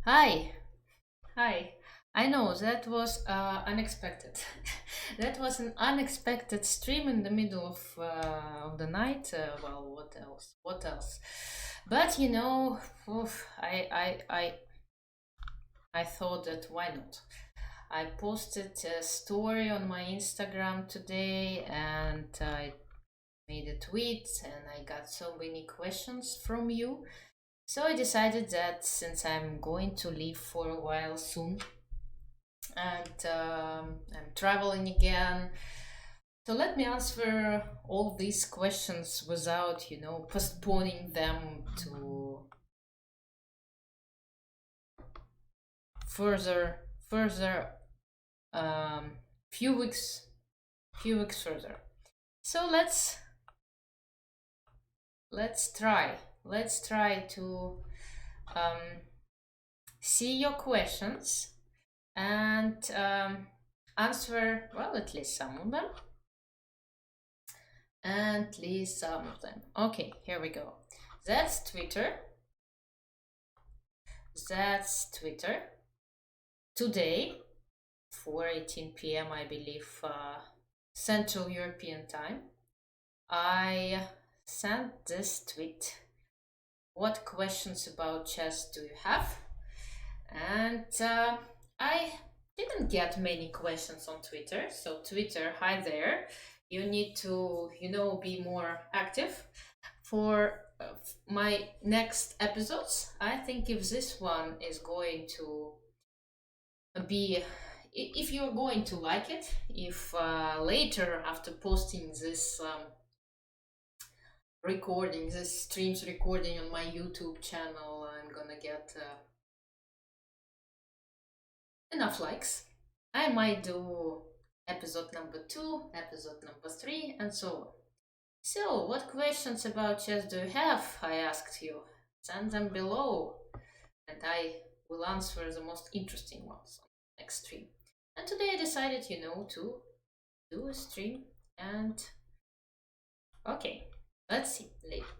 Hi, hi. I know that was unexpected. That was an unexpected stream in the middle of the night. Well, what else? What else? But oof, I thought that why not? I posted a story on my Instagram today, and I made a tweet, and I got so many questions from you. So I decided that since I'm going to leave for a while soon, and I'm traveling again. So let me answer all these questions without, postponing them to further, further, um, few weeks, few weeks further. So let's try, let's try to um, see your questions and answer well at least some of them. At least some of them. Okay, here we go. That's Twitter. That's Twitter. Today, 4:18 p.m., I believe, Central European Time, I sent this tweet. What questions about chess do you have? And I didn't get many questions on Twitter. So, Twitter, hi there. You need to, be more active for my next episodes. I think if this one is going to be, if you're going to like it, if later after posting this recording, this streams recording on my YouTube channel, I'm gonna get enough likes, I might do episode number 2, episode number 3, and so on. So, what questions about chess do you have? I asked you. Send them below, and I will answer the most interesting ones on the next stream. And today I decided, to do a stream and okay, let's see.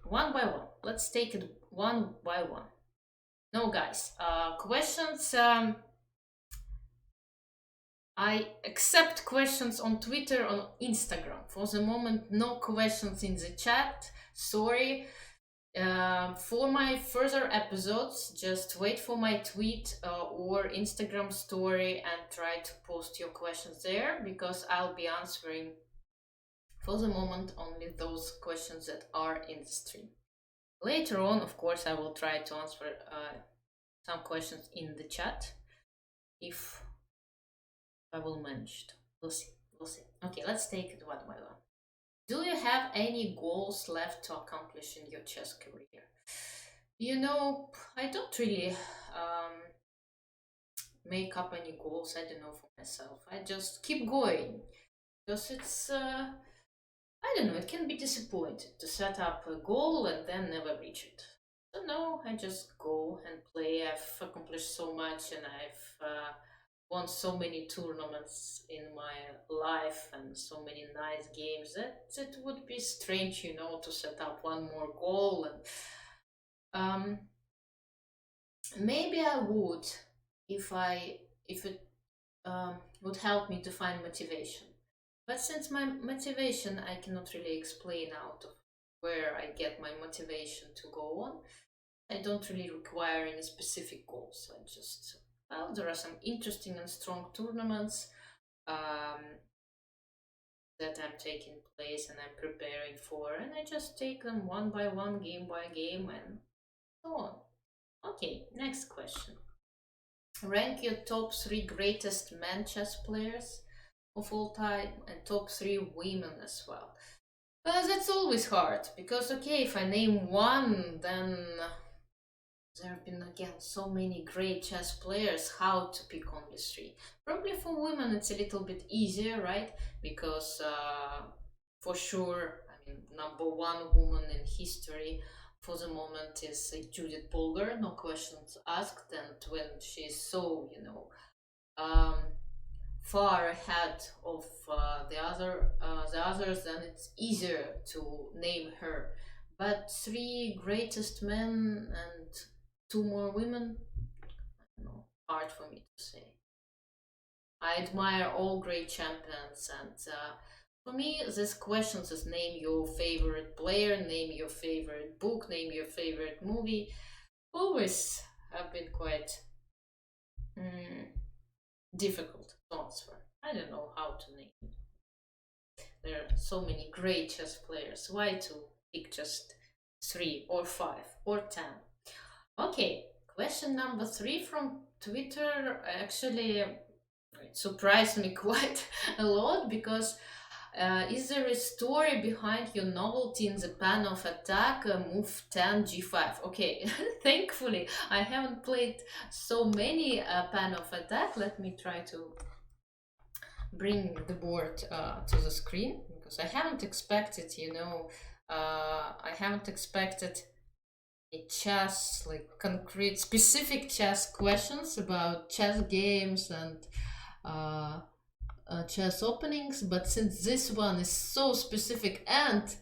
One by one. Let's take it one by one. No, guys, questions. I accept questions on Twitter, on Instagram. For the moment, no questions in the chat. Sorry. For my further episodes, just wait for my tweet or Instagram story and try to post your questions there because I'll be answering for the moment only those questions that are in the stream. Later on, of course, I will try to answer some questions in the chat if I will manage to. We'll see. We'll see. Okay, let's take it one by one. Do you have any goals left to accomplish in your chess career? I don't really make up any goals. I don't know for myself. I just keep going because it's I don't know. It can be disappointing to set up a goal and then never reach it. So no, I just go and play. I've accomplished so much, and I've won so many tournaments in my life and so many nice games that it would be strange, to set up one more goal. And maybe I would if it would help me to find motivation. But since my motivation, I cannot really explain out of where I get my motivation to go on. I don't really require any specific goals. I just, well, there are some interesting and strong tournaments that I'm taking place and I'm preparing for, and I just take them one by one, game by game, and so on. Okay, next question. Rank your top 3 greatest men chess players of all time and top 3 women as well. That's always hard because, okay, if I name one, then there have been again so many great chess players. How to pick only 3? Probably for women it's a little bit easier, right? Because for sure, I mean, number one woman in history for the moment is Judith Polgar, no questions asked. And when she's so, um, far ahead of the others, then it's easier to name her. But 3 greatest men and 2 more women, hard for me to say. I admire all great champions, and for me, these questions is name your favorite player, name your favorite book, name your favorite movie, always have been quite difficult to answer. I don't know how to name. There are so many great chess players. Why to pick just 3 or 5 or 10? Okay, question number 3 from Twitter. Actually, it surprised me quite a lot because is there a story behind your novelty in the pan of attack move 10 g5? Okay, thankfully I haven't played so many pan of attack. Let me try to bring the board to the screen because I haven't expected, I haven't expected a chess, like concrete, specific chess questions about chess games and chess openings, but since this one is so specific and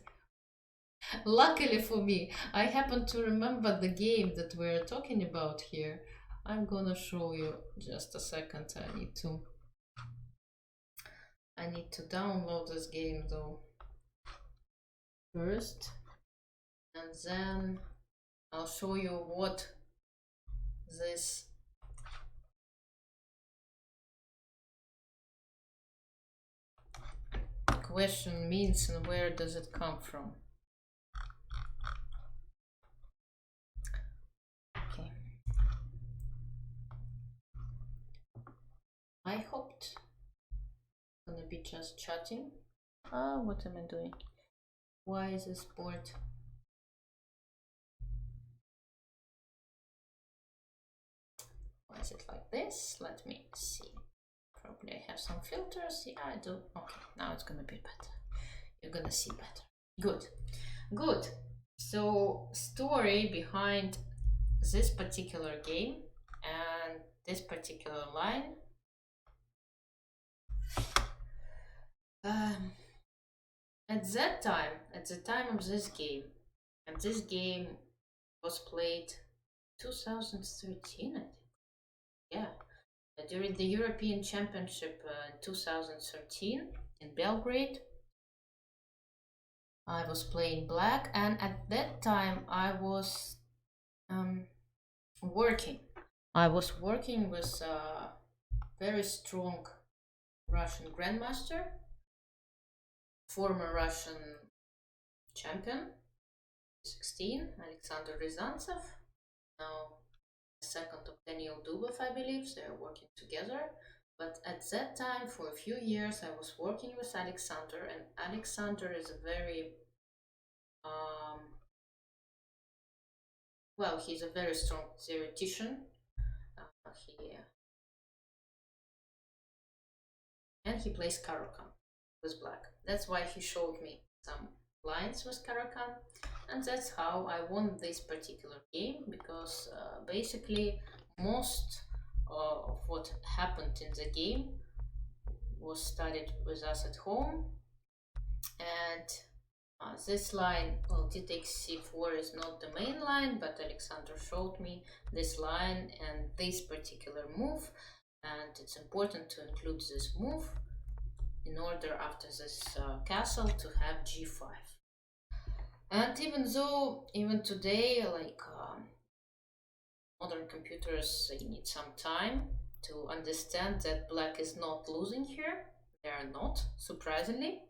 luckily for me, I happen to remember the game that we're talking about here. I'm gonna show you just a second. I need to download this game though first, and then I'll show you what this question means and where does it come from. Okay. I hoped I'm gonna be just chatting. What am I doing? Why is this board? Why is it like this? Let me see. Probably I have some filters. Yeah, I do. Okay, now it's gonna be better. You're gonna see better. Good, good. So, story behind this particular game and this particular line. At the time of this game, and this game was played 2013, I think. Yeah, during the European Championship in 2013 in Belgrade. I was playing black, and at that time I was working. I was working with a very strong Russian grandmaster, former Russian champion, 16, Alexander Ryazantsev, now second of Daniel Dubov, I believe. They're working together. But at that time, for a few years, I was working with Alexander, and Alexander is a very, well, he's a very strong theoretician. And he plays Caro-Kann with black. That's why he showed me some lines with Caro-Kann, and that's how I won this particular game, because basically most of what happened in the game was studied with us at home, and this line, well, d takes c4 is not the main line, but Alexander showed me this line and this particular move, and it's important to include this move in order after this castle to have g5. And even today, like modern computers, they need some time to understand that black is not losing here. They are not, surprisingly.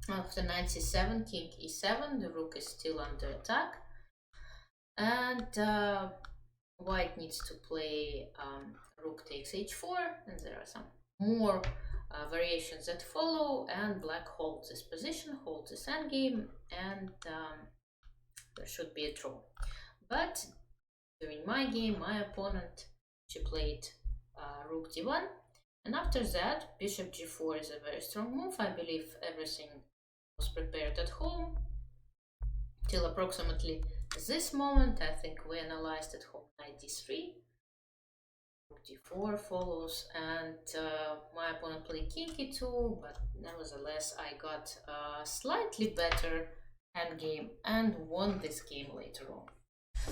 After knight c7, king e7, the rook is still under attack. And white needs to play rook takes h4, and there are some more variations that follow, and black holds this position, holds this endgame, and there should be a draw. But during my game, my opponent, she played rook d1, and after that, bishop g4 is a very strong move. I believe everything was prepared at home till approximately this moment. I think we analyzed at home knight d3, rook d4 follows, and my opponent played king e2, but nevertheless I got a slightly better endgame and won this game later on.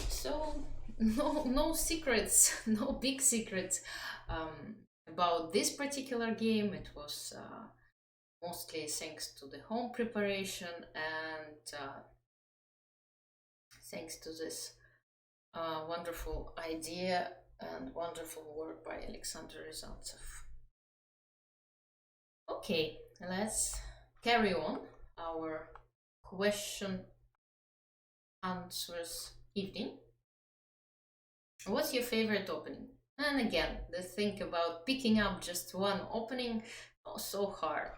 So no secrets, no big secrets about this particular game. It was mostly thanks to the home preparation and thanks to this wonderful idea and wonderful work by Alexander Ryazantsev. Okay, let's carry on our question answers evening. What's your favorite opening? And again, the thing about picking up just one opening, not so hard.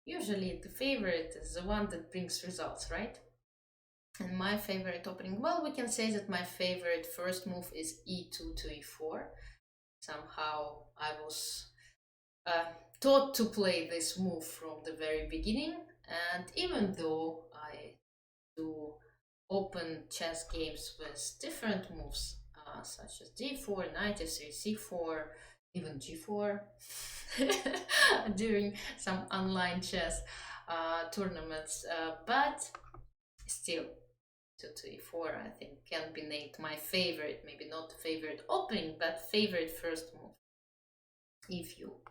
Usually the favorite is the one that brings results, right? And my favorite opening, well, we can say that my favorite first move is e2 to e4. Somehow I was taught to play this move from the very beginning, and even though I do open chess games with different moves, such as d4, knight f3, c4, even g4, during some online chess tournaments, but still 2 to e4 I think can be named my favorite, maybe not favorite opening, but favorite first move, if you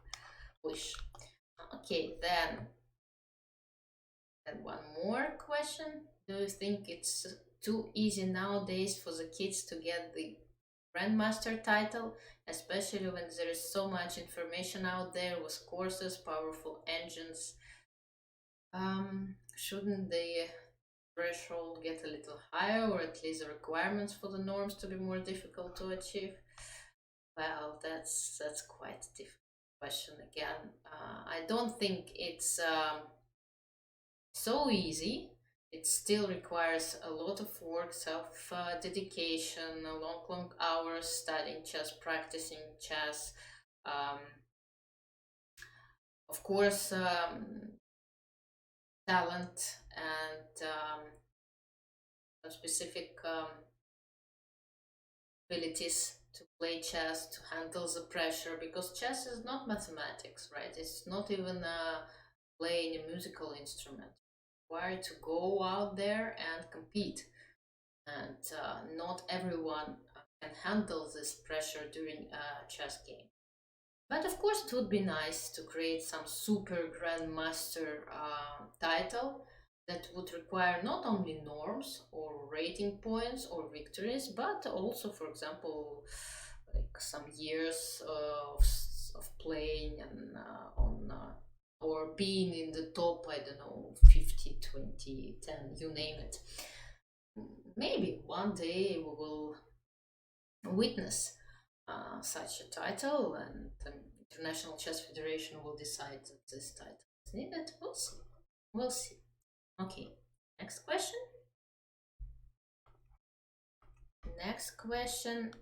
wish. Okay, then one more question. Do you think it's too easy nowadays for the kids to get the Grandmaster title, especially when there is so much information out there with courses, powerful engines? Shouldn't the threshold get a little higher, or at least the requirements for the norms to be more difficult to achieve? Well, that's quite a different question again. I don't think it's so easy. It still requires a lot of work, self dedication, long hours studying chess, practicing chess. Um, of course, talent and specific abilities to play chess, to handle the pressure, because chess is not mathematics, right? It's not even playing a musical instrument. Required to go out there and compete, and not everyone can handle this pressure during a chess game. But of course, it would be nice to create some super grandmaster title that would require not only norms or rating points or victories, but also, for example, like some years of playing and on or being in the top, I don't know, 50, 20, 10, you name it. Maybe one day we will witness such a title, and the International Chess Federation will decide that this title is needed. We'll see. We'll see. Okay, next question. Next question.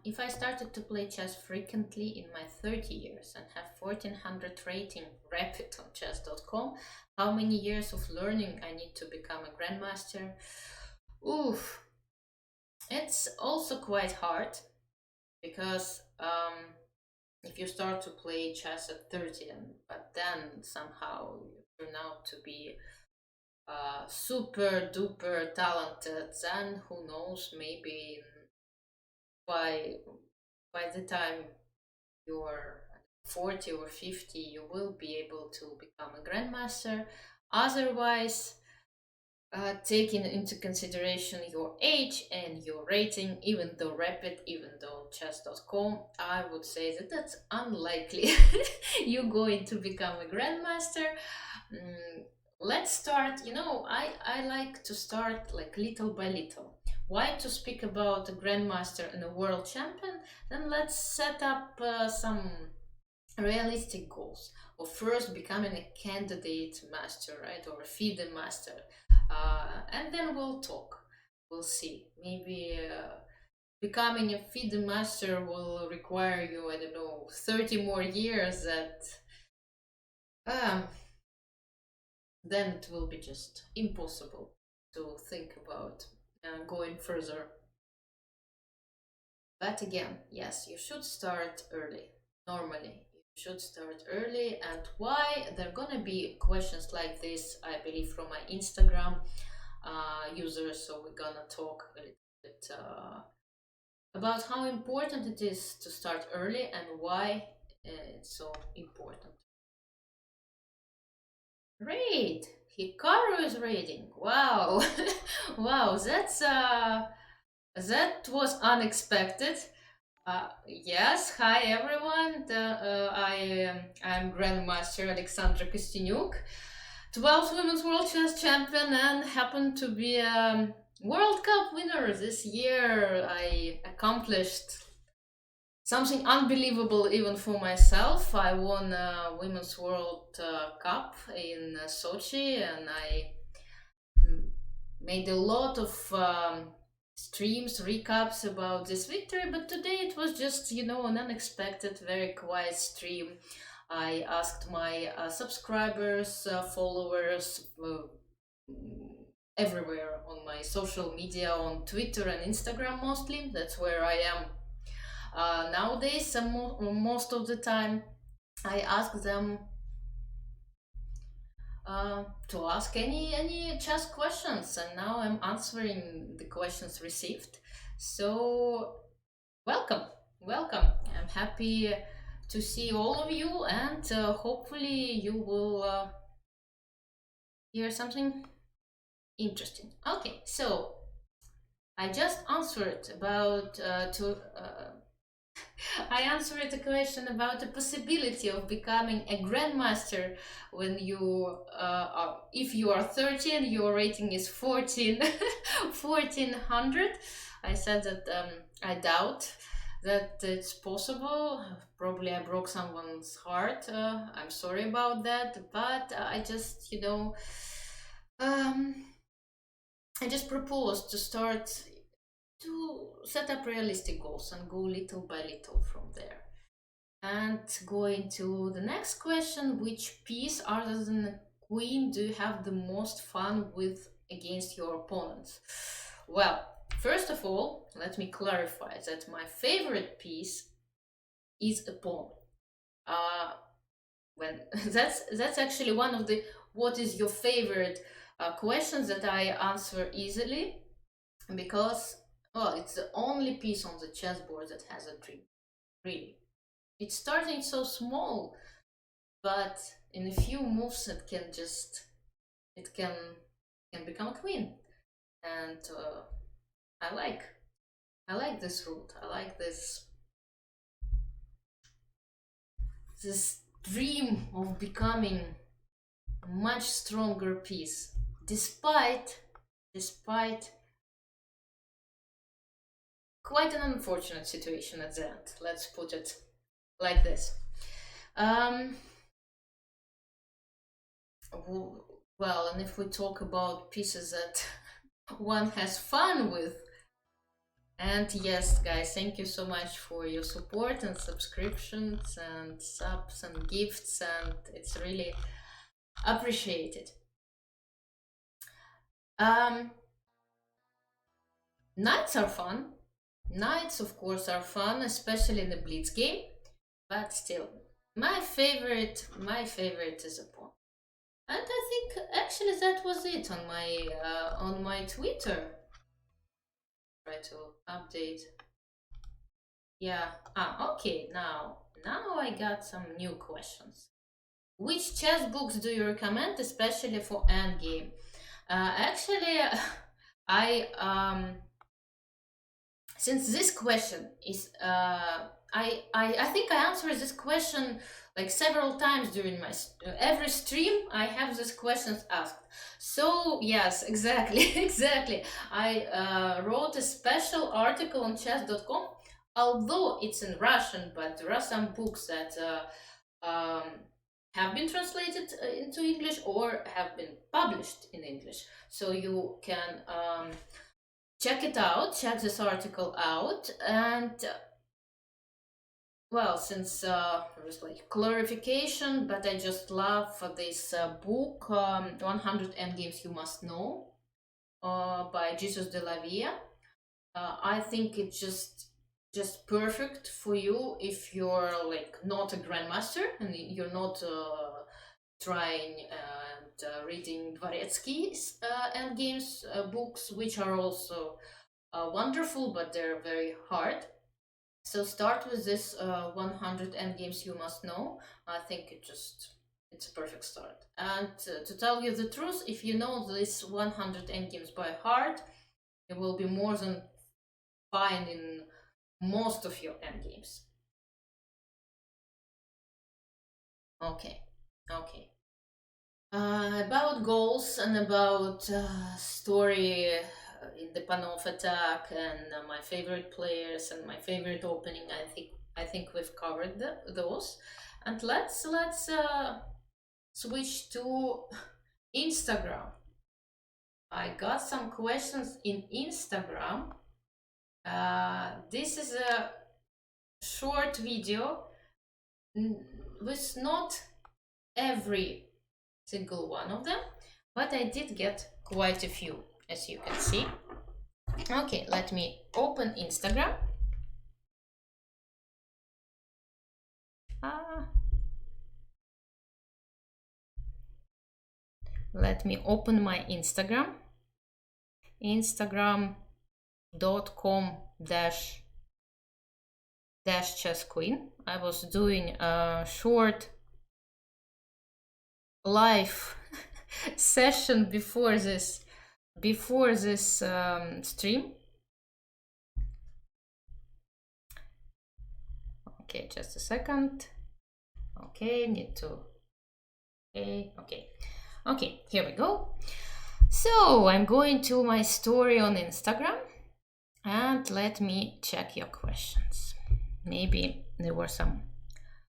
If I started to play chess frequently in my 30 years and have 1400 rating rapid on chess.com, how many years of learning I need to become a grandmaster? Oof. It's also quite hard because if you start to play chess at 30, but then somehow you turn out to be super duper talented, then who knows, maybe by the time you're 40 or 50 you will be able to become a grandmaster. Otherwise, taking into consideration your age and your rating, even though rapid, even though chess.com, I would say that that's unlikely you're going to become a grandmaster. Let's start, I like to start like little by little. Why to speak about a grandmaster and a world champion? Then let's set up some realistic goals of first becoming a candidate master, right, or a FIDE master, and then we'll talk. We'll see. Maybe becoming a FIDE master will require you, I don't know, 30 more years. That then it will be just impossible to think about going further. But again, yes, you should start early. Normally, you should start early. And why? There are gonna be questions like this, I believe, from my Instagram users. So we're gonna talk a little bit about how important it is to start early and why it's so important. Raid! Hikaru is raiding. Wow, wow, that was unexpected. Yes, hi everyone. I'm Grandmaster Alexandra Kostyniuk, 12th Women's World Chess Champion, and happen to be a World Cup winner this year. I accomplished something unbelievable even for myself. I won a Women's World Cup in Sochi, and I mm, made a lot of streams, recaps about this victory. But today it was just, an unexpected, very quiet stream. I asked my subscribers, followers, everywhere on my social media, on Twitter and Instagram mostly. That's where I am nowadays. Most of the time, I ask them to ask any chess questions, and now I'm answering the questions received. So welcome, welcome. I'm happy to see all of you, and hopefully you will hear something interesting. Okay, so I just answered about to I answered a question about the possibility of becoming a grandmaster when if you are 13, your rating is 1400. I said that I doubt that it's possible. Probably I broke someone's heart. I'm sorry about that, but um, I just proposed to start to set up realistic goals and go little by little from there. And going to the next question, which piece other than the queen do you have the most fun with against your opponents? Well, first of all, let me clarify that my favorite piece is a pawn. When that's actually one of the what is your favorite questions that I answer easily, because well, it's the only piece on the chessboard that has a dream. Really, it's starting so small, but in a few moves it can become a queen, and I like I like this route. I like this dream of becoming a much stronger piece, despite quite an unfortunate situation at the end. Let's put it like this. Um, well, and if we talk about pieces that one has fun with, and yes, guys, thank you so much for your support and subscriptions and subs and gifts, and it's really appreciated. Knights are fun. Knights, of course, are fun, especially in the Blitz game, but still, my favorite is a pawn. And I think actually that was it on my Twitter. Try to update. Yeah. Okay. Now I got some new questions. Which chess books do you recommend, especially for endgame? Actually, I since this question is I think I answered this question like several times during my every stream. I have these questions asked. So yes, exactly, exactly. I wrote a special article on chess.com, although it's in Russian, but there are some books that have been translated into English or have been published in English. So you can check it out, check this article out, and well, since there was like clarification, but I just love this book, 100 Endgames You Must Know, by Jesus de la Via. I think it's just perfect for you if you're like not a grandmaster and you're not trying and reading Dvoretsky's endgames books, which are also wonderful, but they're very hard. So start with this 100 endgames you must know. I think it's a perfect start. And to tell you the truth, if you know this 100 endgames by heart, you will be more than fine in most of your endgames. Okay, okay. About goals and about story in the Panov attack and my favorite players and my favorite opening. I think we've covered those, and let's switch to Instagram. I got some questions in Instagram. This is a short video with not every single one of them, but I did get quite a few, as you can see. Okay, let me open Instagram. Let me open my Instagram. Instagram.com dash ChessQueen. I was doing a short live session before this stream. Okay, just a second. Okay, need to. Okay, here we go. So I'm going to my story on Instagram, and let me check your questions. Maybe there were some.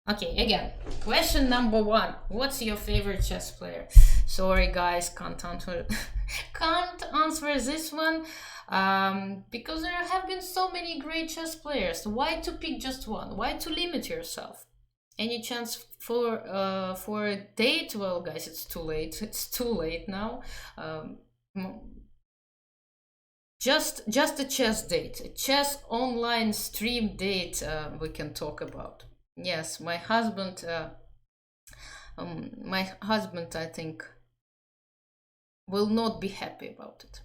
Okay, again, question number 1. What's your favorite chess player? Sorry guys, can't answer this one, because there have been so many great chess players. Why to pick just one? Why to limit yourself? Any chance for a date? Well, guys, it's too late. It's too late now. Just a chess date, a chess online stream date. We can talk about. Yes, my husband. I think, will not be happy about it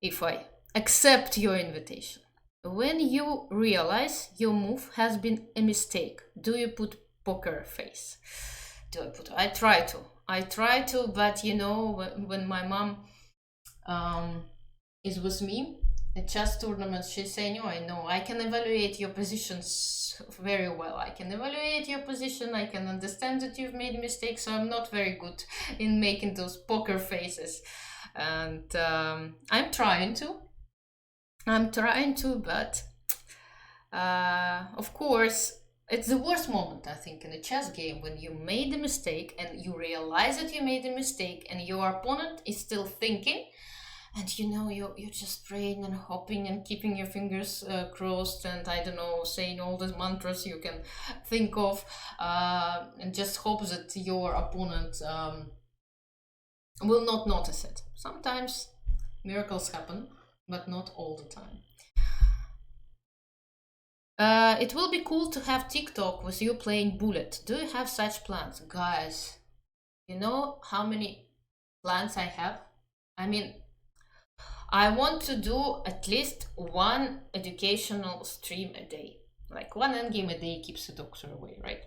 if I accept your invitation. When you realize your move has been a mistake, do you put poker face? I try to, but you know, when my mom is with me at chess tournaments, she's saying, "Oh, I know, I can evaluate your positions very well. I can evaluate your position. I can understand that you've made mistakes. So I'm not very good in making those poker faces." And I'm trying to, but of course, it's the worst moment, I think, in a chess game, when you made a mistake and you realize that you made a mistake and your opponent is still thinking, and you know, you're just praying and hoping and keeping your fingers crossed, and I don't know, saying all the mantras you can think of, and just hope that your opponent will not notice it. Sometimes miracles happen, but not all the time. It will be cool to have TikTok with you playing Bullet. Do you have such plans? Guys, you know how many plans I have? I mean, I want to do at least one educational stream a day. Like one endgame a day keeps the doctor away, right?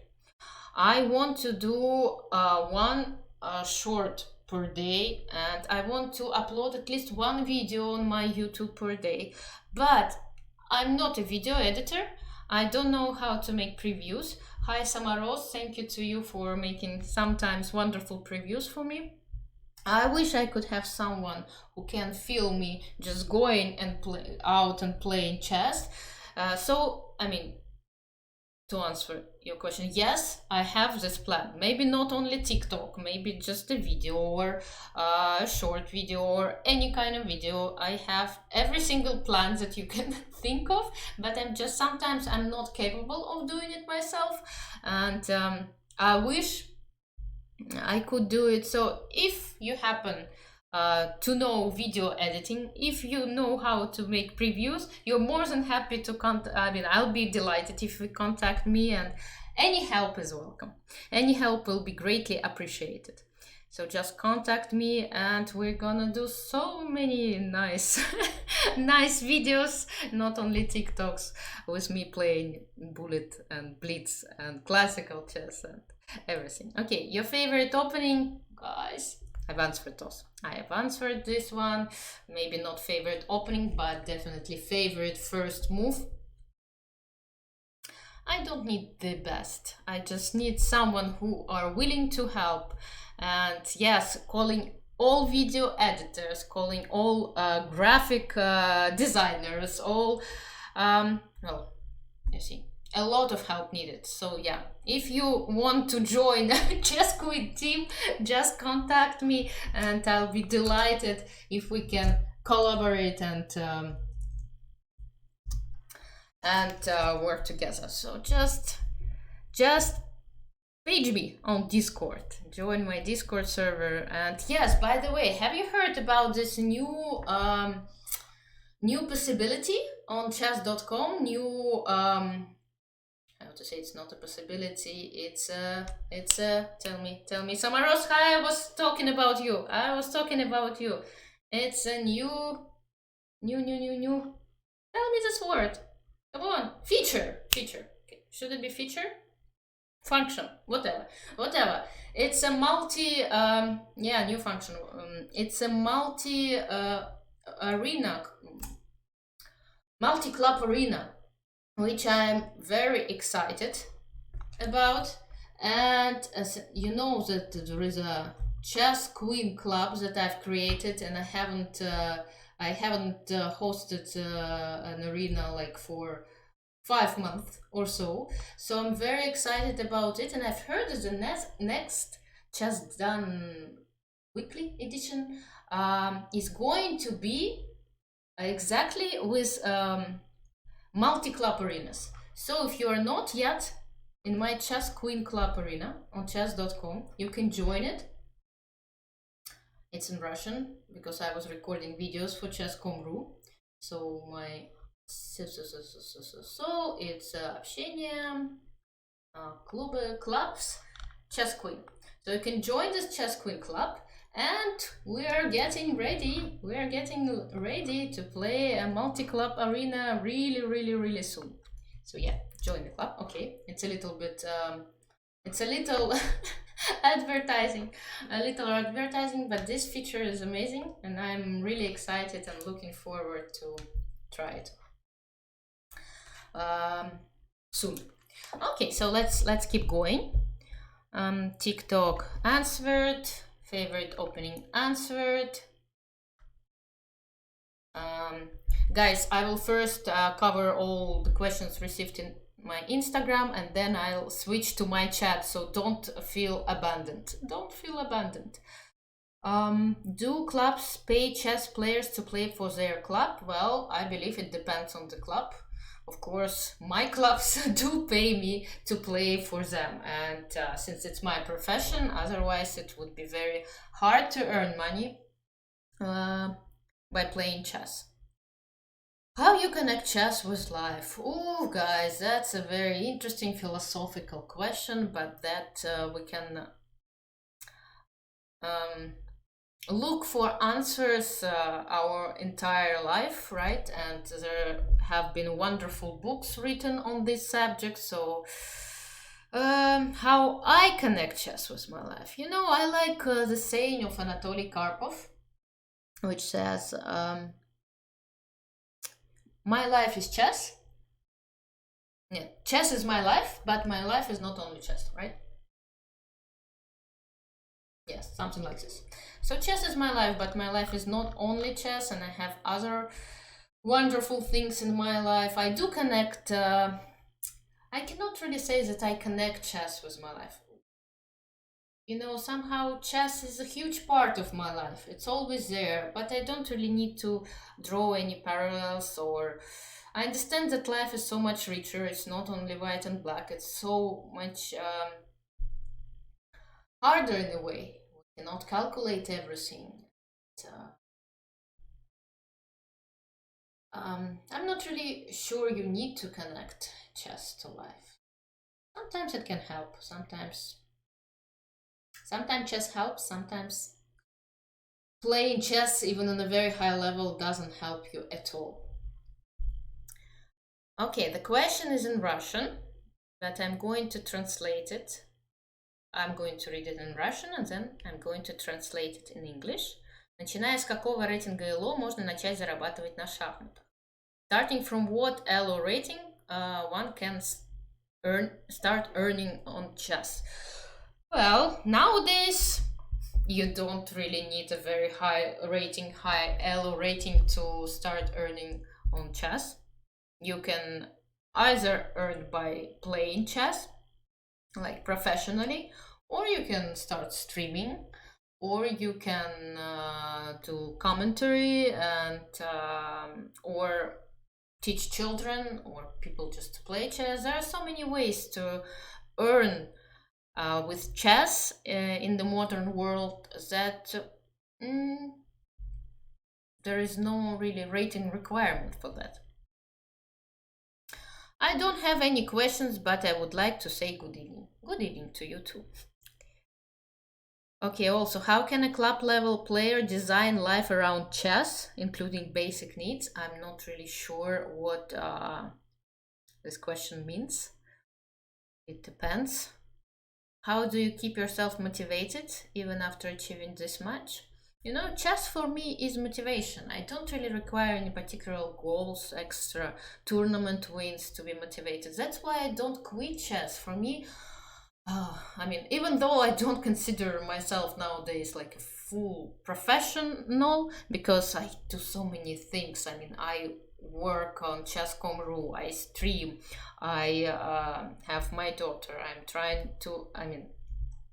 I want to do one short per day, and I want to upload at least one video on my YouTube per day. But I'm not a video editor. I don't know how to make previews. Hi Samaros, thank you to you for making sometimes wonderful previews for me. I wish I could have someone who can film me just going and play out and playing chess. So, I mean, to answer your question, yes, I have this plan. Maybe not only TikTok, maybe just a video or a short video or any kind of video. I have every single plan that you can think of, but sometimes I'm not capable of doing it myself, and I wish I could do it. So if you happen to know video editing, if you know how to make previews, you're more than happy to contact. I mean, I'll be delighted if you contact me, and any help is welcome. Any help will be greatly appreciated. So just contact me and we're gonna do so many nice nice videos, not only TikToks with me playing bullet and blitz and classical chess and everything. Okay, your favorite opening, guys? I've answered those. I have answered this one. Maybe not favorite opening, but definitely favorite first move. I don't need the best. I just need someone who are willing to help. And yes, calling all video editors, calling all graphic designers, all, well, you see, a lot of help needed. So yeah, if you want to join ChessQueen team, just contact me and I'll be delighted if we can collaborate and work together. So just page me on Discord, join my Discord server. And yes, by the way, have you heard about this new possibility on chess.com? New how to say, it's not a possibility, it's a tell me Samaros, hi, I was talking about you, it's a new tell me this word, come on, feature, okay. Should it be feature, function, whatever, it's a multi new function, it's a arena, multi-club arena, which I'm very excited about. And as you know, that there is a ChessQueen club that I've created, and I haven't hosted an arena like for 5 months or so. So I'm very excited about it, and I've heard that the next Chess Done weekly edition is going to be exactly with multi-club arenas. So if you are not yet in my ChessQueen club arena on chess.com, you can join it. It's in Russian because I was recording videos for chess.com.ru. So my it's общение, clubs, ChessQueen. So you can join this ChessQueen club, and we are getting ready to play a multi-club arena really soon. So yeah, join the club. Okay, it's a little bit advertising, but this feature is amazing, and I'm really excited and looking forward to try it soon. Okay, so let's keep going. TikTok answered, favorite opening answered. Guys, I will first cover all the questions received in my Instagram, and then I'll switch to my chat, so don't feel abandoned. Do clubs pay chess players to play for their club? Well, I believe it depends on the club. Of course, my clubs do pay me to play for them, and since it's my profession, otherwise it would be very hard to earn money by playing chess. How you connect chess with life? Oh, guys, that's a very interesting philosophical question, but that we can look for answers our entire life, right? And there have been wonderful books written on this subject. So how I connect chess with my life, I like the saying of Anatoly Karpov, which says my life is chess. Yeah, chess is my life, but my life is not only chess, right? Yes, something like this. So chess is my life, but my life is not only chess, and I have other wonderful things in my life. I do connect, I cannot really say that I connect chess with my life. Somehow chess is a huge part of my life. It's always there, but I don't really need to draw any parallels, or I understand that life is so much richer. It's not only white and black. It's so much harder in a way. We cannot calculate everything. I'm not really sure you need to connect chess to life. Sometimes it can help. Sometimes Sometimes chess helps, sometimes playing chess, even on a very high level, doesn't help you at all. Okay, the question is in Russian, but I'm going to translate it. I'm going to read it in Russian, and then I'm going to translate it in English. Начиная с какого рейтинга ELO можно начать зарабатывать на шахматах? Starting from what ELO rating one can start earning on chess? Well, nowadays you don't really need a very high ELO rating to start earning on chess. You can either earn by playing chess, like professionally, or you can start streaming, or you can do commentary and or teach children or people just to play chess. There are so many ways to earn with chess in the modern world that there is no really rating requirement for that. I don't have any questions, but I would like to say good evening. Good evening to you too. Okay, also, how can a club level player design life around chess, including basic needs? I'm not really sure what this question means. It depends. How do you keep yourself motivated even after achieving this much? You know, chess for me is motivation. I don't really require any particular goals, extra tournament wins to be motivated. That's why I don't quit chess. For me, I mean, even though I don't consider myself nowadays like a full professional because I do so many things. I mean, I work on chess.com.ru, I stream, I have my daughter. I'm trying to, I mean,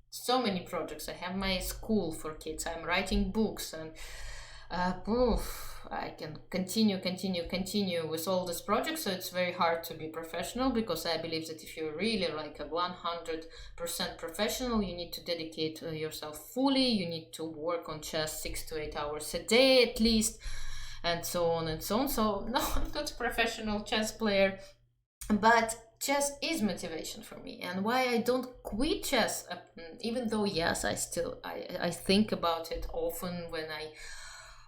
so many projects. I have my school for kids. I'm writing books, and I can continue with all these projects. So it's very hard to be professional because I believe that if you're really like a 100% professional, you need to dedicate yourself fully. You need to work on chess 6 to 8 hours a day at least, and so on and so on. So no, I'm not a professional chess player, but chess is motivation for me. And why I don't quit chess, even though yes, I think about it often when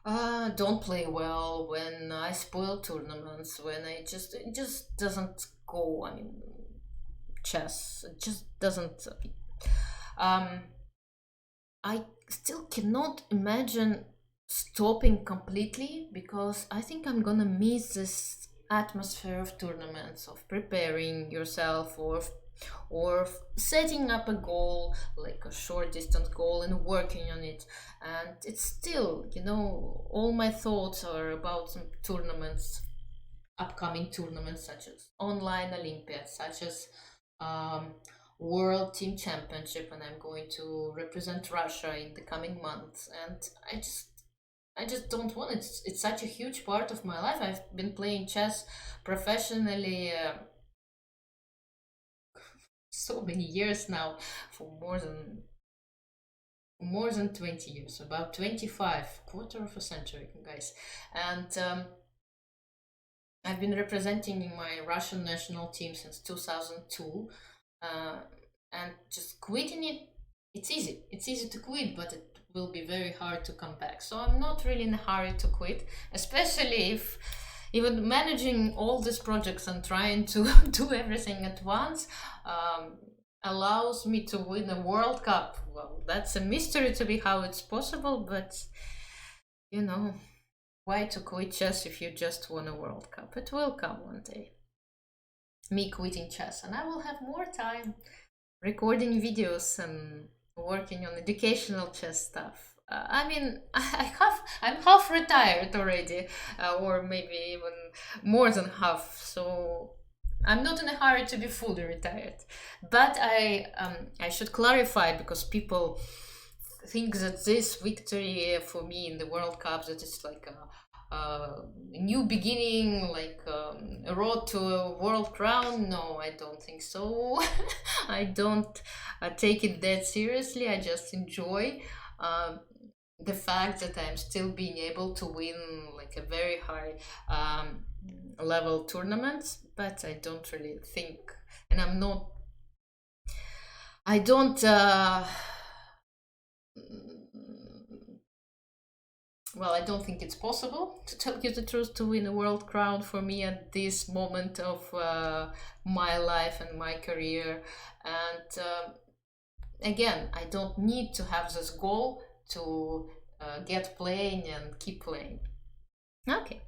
I don't play well, when I spoil tournaments, when it just doesn't go. I mean, chess just doesn't. I still cannot imagine stopping completely because I think I'm gonna miss this atmosphere of tournaments, of preparing yourself, or setting up a goal, like a short distance goal, and working on it. And it's still, you know, all my thoughts are about some tournaments, upcoming tournaments, such as online Olympiads, such as um, World Team Championship, and I'm going to represent Russia in the coming months. And I just don't want it. It's such a huge part of my life. I've been playing chess professionally so many years now, for more than 20 years, about 25, quarter of a century, guys. And I've been representing my Russian national team since 2002, and just quitting it, it's easy. It's easy to quit, but it will be very hard to come back. So I'm not really in a hurry to quit, especially if even managing all these projects and trying to do everything at once allows me to win a World Cup. Well, that's a mystery to me how it's possible, but you know, why to quit chess if you just won a World Cup? It will come one day. Me quitting chess, and I will have more time recording videos and working on educational chess stuff. I mean, I'm half retired already, or maybe even more than half. So I'm not in a hurry to be fully retired. But I should clarify because people think that this victory for me in the World Cup that it's like a new beginning, like a road to a world crown. No, I don't think so. I don't take it that seriously. I just enjoy the fact that I'm still being able to win like a very high level tournaments, but I don't really think, and I don't Well, I don't think it's possible, to tell you the truth, to win a world crown for me at this moment of my life and my career. And again, I don't need to have this goal to get playing and keep playing. Okay.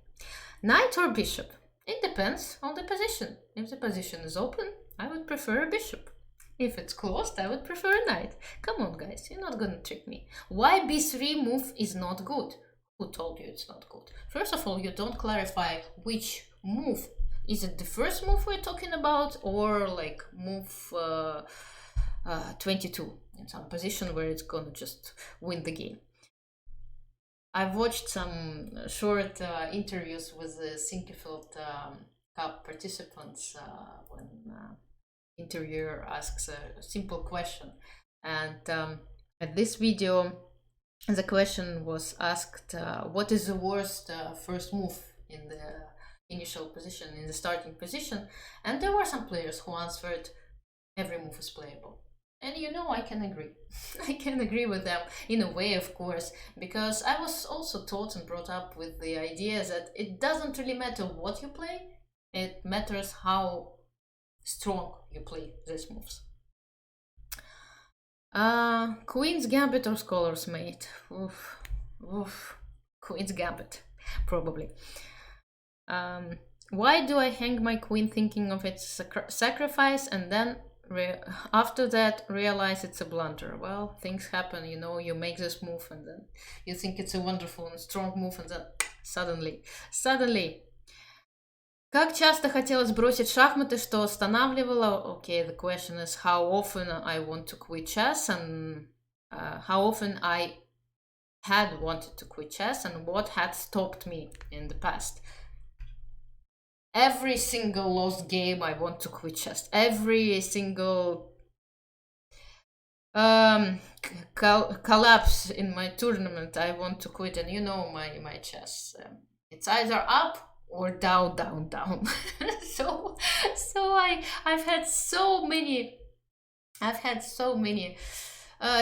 Knight or bishop? It depends on the position. If the position is open, I would prefer a bishop. If it's closed, I would prefer a knight. Come on, guys, you're not gonna trick me. Why b3 move is not good? Who told you it's not good? First of all, you don't clarify which move. Is it the first move we're talking about, or like move 22 in some position where it's gonna just win the game? I've watched some short interviews with the Sinquefield Cup participants when interviewer asks a simple question. And at this video, the question was asked, what is the worst first move in the initial position, in the starting position? And there were some players who answered, every move is playable. And you know, I can agree. I can agree with them in a way, of course, because I was also taught and brought up with the idea that it doesn't really matter what you play, it matters how strong you play these moves. Queen's Gambit or Scholar's Mate? Oof, oof. Queen's Gambit, probably. Why do I hang my queen thinking of its sacrifice and then after that realize it's a blunder? Well, things happen, you know, you make this move and then you think it's a wonderful and strong move, and then suddenly. Как часто хотелось бросить шахматы, что останавливало? Okay, the question is how often I want to quit chess, and how often I had wanted to quit chess, and what had stopped me in the past. Every single lost game I want to quit chess. Every single collapse in my tournament I want to quit. And you know my chess. It's either up or down. so I've had so many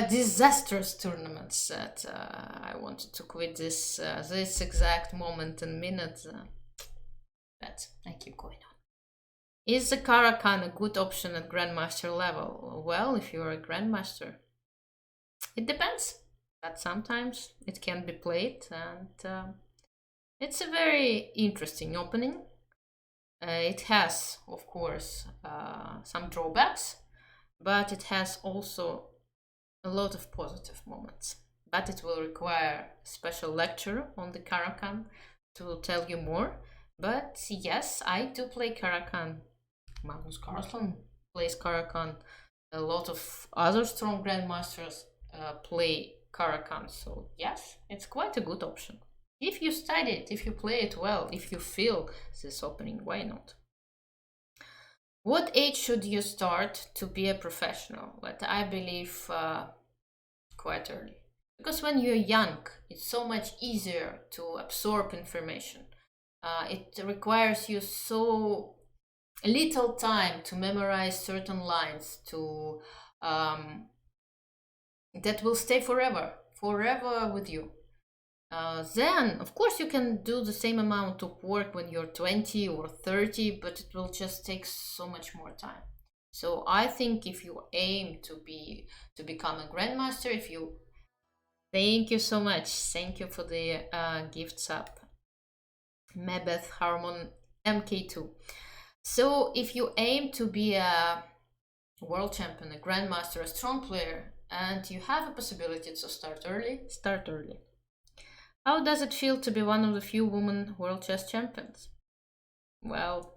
disastrous tournaments that I wanted to quit this exact moment and minute. But I keep going on. Is the Caro-Kann a good option at Grandmaster level? Well, if you're a Grandmaster, it depends. But sometimes it can be played, and it's a very interesting opening. It has, of course, some drawbacks, but it has also a lot of positive moments. But it will require a special lecture on the Caro-Kann to tell you more. But yes, I do play Caro-Kann. Magnus Carlsen plays Caro-Kann. A lot of other strong grandmasters play Caro-Kann. So yes, it's quite a good option. If you study it, if you play it well, if you feel this opening, why not? What age should you start to be a professional? But I believe quite early. Because when you're young, it's so much easier to absorb information. It requires you so little time to memorize certain lines to that will stay forever with you. Then, of course, you can do the same amount of work when you're 20 or 30, but it will just take so much more time. So I think if you aim to become a grandmaster, if you... Thank you so much. Thank you for the gifts up. Mebeth Harmon MK2. So if you aim to be a world champion, a grandmaster, a strong player, and you have a possibility to start early, start early. How does it feel to be one of the few women world chess champions? Well,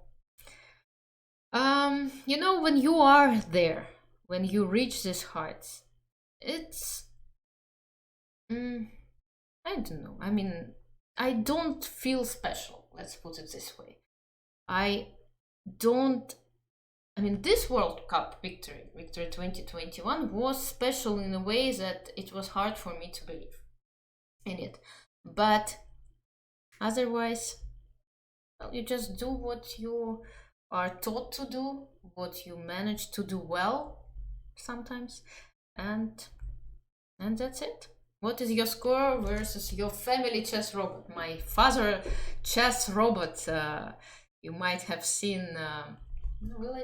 you know, when you are there, when you reach these heights, it's... I don't know. I mean, I don't feel special, let's put it this way. I mean, this World Cup victory 2021, was special in a way that it was hard for me to believe in it. But otherwise, well, you just do what you are taught to do, what you manage to do well sometimes, and And that's it. What is your score versus your family chess robot? My father chess robot. You might have seen. Will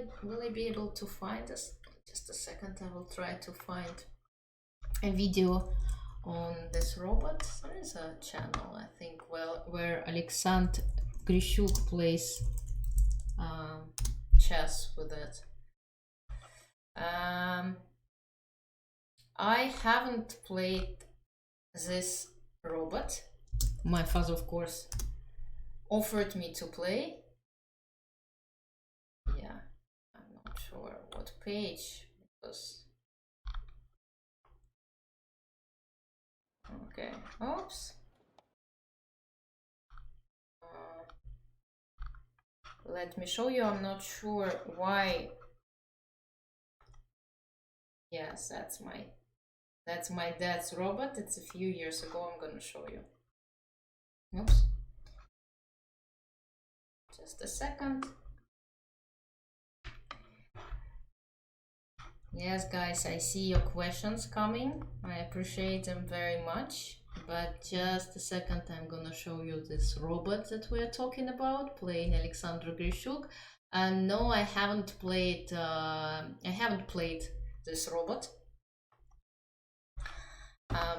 I be able to find this? Just a second. I will try to find a video on this robot. There is a channel, I think, where Alexander Grishuk plays chess with it. I haven't played this robot. My father, of course, offered me to play. Yeah, I'm not sure what page, because okay, oops. Let me show you. I'm not sure why. Yes, that's my dad's robot. It's a few years ago. I'm gonna show you. Oops. Just a second. Yes, guys, I see your questions coming. I appreciate them very much. But just a second, I'm gonna show you this robot that we're talking about, playing Alexander Grishuk. And no, I haven't played this robot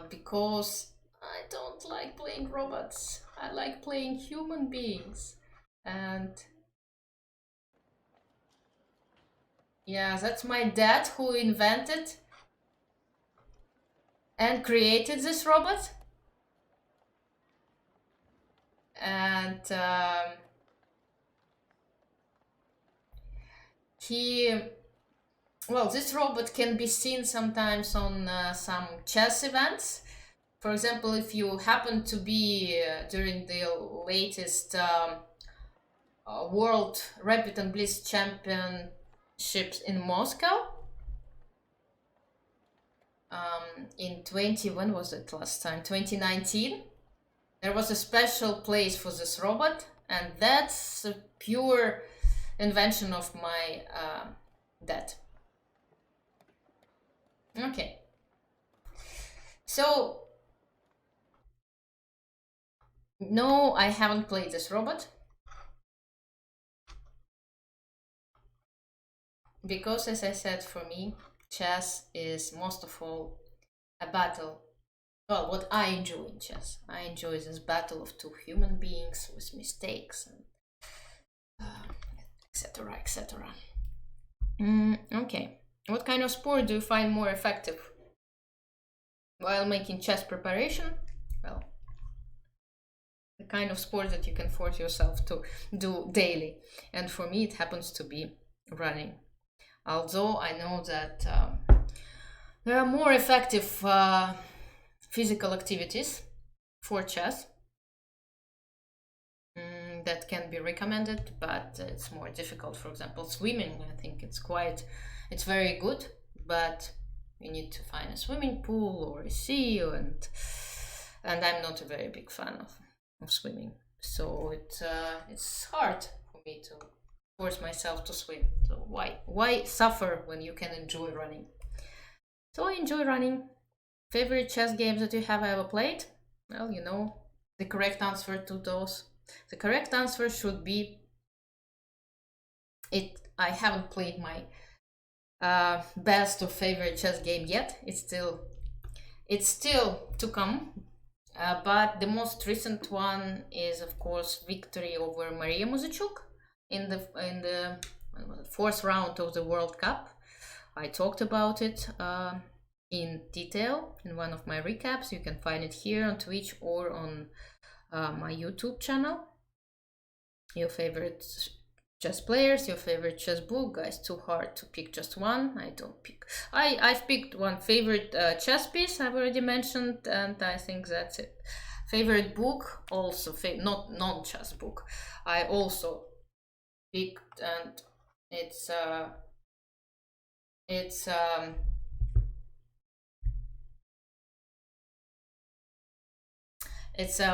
because I don't like playing robots. I like playing human beings. And yeah, that's my dad who invented and created this robot. And this robot can be seen sometimes on some chess events. For example, if you happen to be during the latest World Rapid and Blitz Championships in Moscow, when was it last time? 2019. There was a special place for this robot, and that's a pure invention of my dad. Okay. So, no, I haven't played this robot. Because, as I said, for me, chess is most of all a battle. Well, what I enjoy in chess. I enjoy this battle of two human beings with mistakes and etc. etc. Okay. What kind of sport do you find more effective while making chess preparation? Well, the kind of sport that you can force yourself to do daily. And for me, it happens to be running. Although I know that there are more effective physical activities for chess that can be recommended, but it's more difficult. For example, swimming, I think it's very good, but you need to find a swimming pool or a sea, and I'm not a very big fan of swimming, so it's hard for me to force myself to swim. So why suffer when you can enjoy running? So I enjoy running. Favorite chess games that you have ever played? Well, you know the correct answer to those. The correct answer should be it. I haven't played my best or favorite chess game yet. It's still to come. But the most recent one is, of course, victory over Maria Muzachuk in the fourth round of the World Cup. I talked about it in detail in one of my recaps. You can find it here on Twitch or on my YouTube channel. Your favorite chess players, your favorite chess book. Guys, too hard to pick just one. I don't pick. I've picked one favorite chess piece I've already mentioned, and I think that's it. Favorite book, also not non-chess book. I also picked, and it's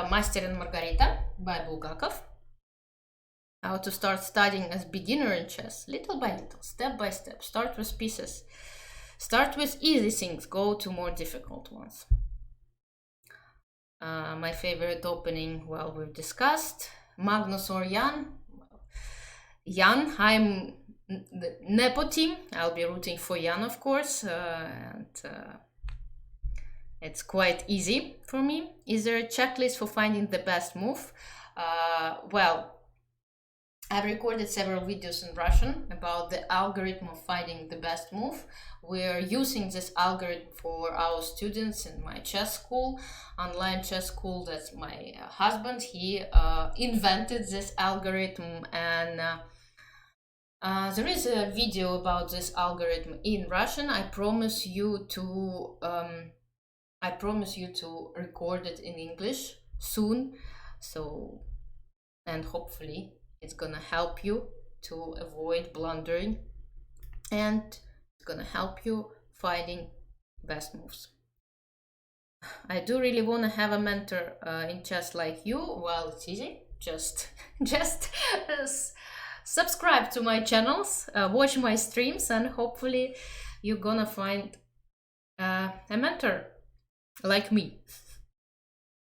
Master and Margarita by Bulgakov. How to start studying as beginner in chess, little by little, step by step. Start with pieces Start with easy things, go to more difficult ones. My favorite opening, well, we've discussed. Magnus or Jan? Jan, I'm the Nepo team. I'll be rooting for Jan, of course. It's quite easy for me. Is there a checklist for finding the best move? Well, I've recorded several videos in Russian about the algorithm of finding the best move. We're using this algorithm for our students in my chess school, online chess school. That's my husband. He invented this algorithm, and there is a video about this algorithm in Russian. I promise you to record it in English soon. So, and hopefully it's gonna help you to avoid blundering, and it's gonna help you finding best moves. I do really want to have a mentor in chess like you. Well, it's easy. Just subscribe to my channels, watch my streams, and hopefully you're gonna find a mentor like me.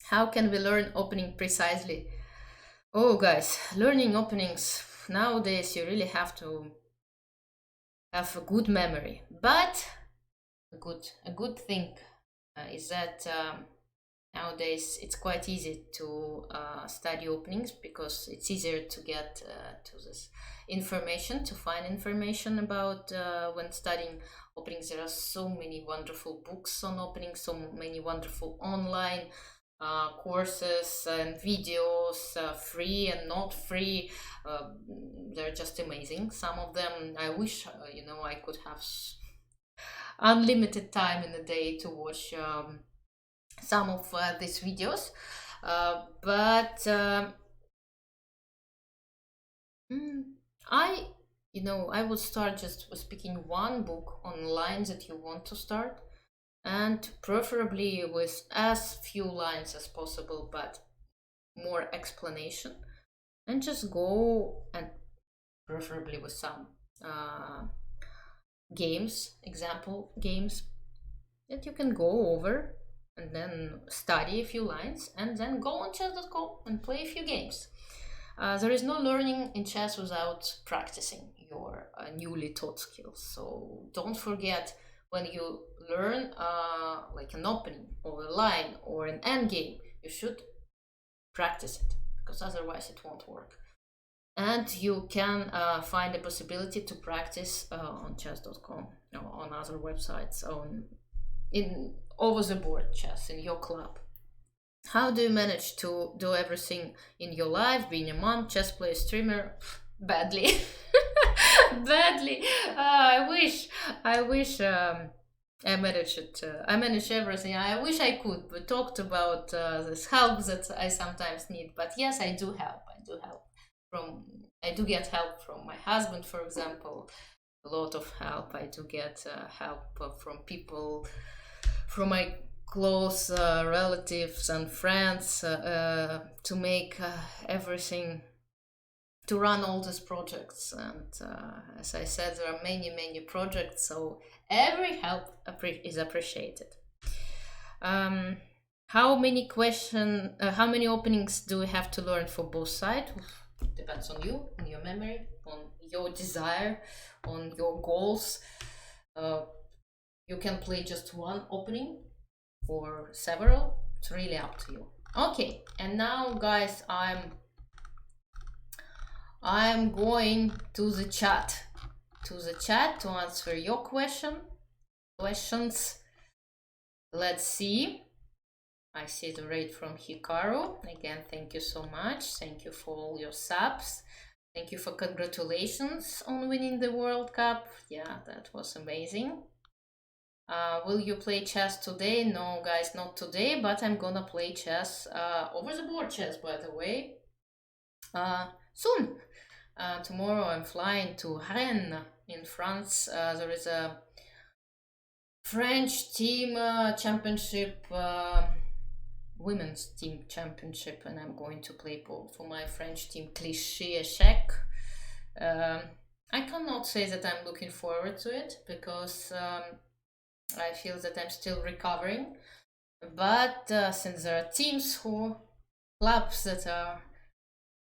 How can we learn opening precisely? Oh, guys, learning openings nowadays, you really have to have a good memory. But a good thing is that nowadays it's quite easy to study openings, because it's easier to get to this information, to find information about when studying openings. There are so many wonderful books on openings, so many wonderful online courses and videos, free and not free. They're just amazing. Some of them, I wish I could have unlimited time in the day to watch some of these videos, but I would start just with picking one book on lines that you want to start, and preferably with as few lines as possible, but more explanation, and just go, and preferably with some games, example games that you can go over, and then study a few lines, and then go on chess.com and play a few games. There is no learning in chess without practicing your newly taught skills. So don't forget, when you learn like an opening or a line or an endgame, you should practice it, because otherwise it won't work. And you can find a possibility to practice on chess.com, on other websites, in over the board chess in your club. How do you manage to do everything in your life, being a mom, chess player, streamer? Badly. Badly. I wish I manage it. I manage everything. I wish I could. We talked about this help that I sometimes need, but yes, I do help. I do get help from my husband, for example. A lot of help. I do get help from people, from my close relatives and friends, to make everything, to run all these projects. And as I said, there are many projects, so every help is appreciated. How many openings do we have to learn for both sides? Depends on you, on your memory, on your desire, on your goals. You can play just one opening or several. It's really up to you. Okay, and now, guys, I'm going to the chat to answer your questions. Let's see. I see the raid from Hikaru. Again, thank you so much. Thank you for all your subs. Thank you for congratulations on winning the World Cup. Yeah, that was amazing. Will you play chess today? No, guys, not today, but I'm gonna play chess, over the board chess, by the way, soon. Tomorrow I'm flying to Rennes in France. There is a French team championship, women's team championship, and I'm going to play for my French team Cliché Échec. I cannot say that I'm looking forward to it, because I feel that I'm still recovering. But since there are teams who clubs that are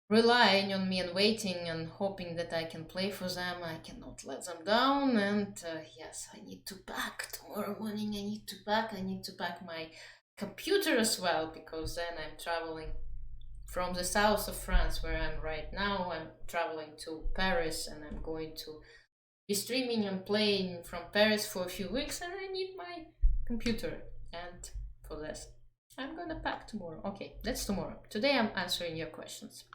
relying on me and waiting and hoping that I can play for them, I cannot let them down. And yes, I need to pack tomorrow morning. I need to pack my computer as well, because then I'm traveling from the south of France, where I'm right now. I'm traveling to Paris, and I'm going to be streaming and playing from Paris for a few weeks, and I need my computer. And for this, I'm gonna pack tomorrow. Okay, that's tomorrow. Today I'm answering your questions.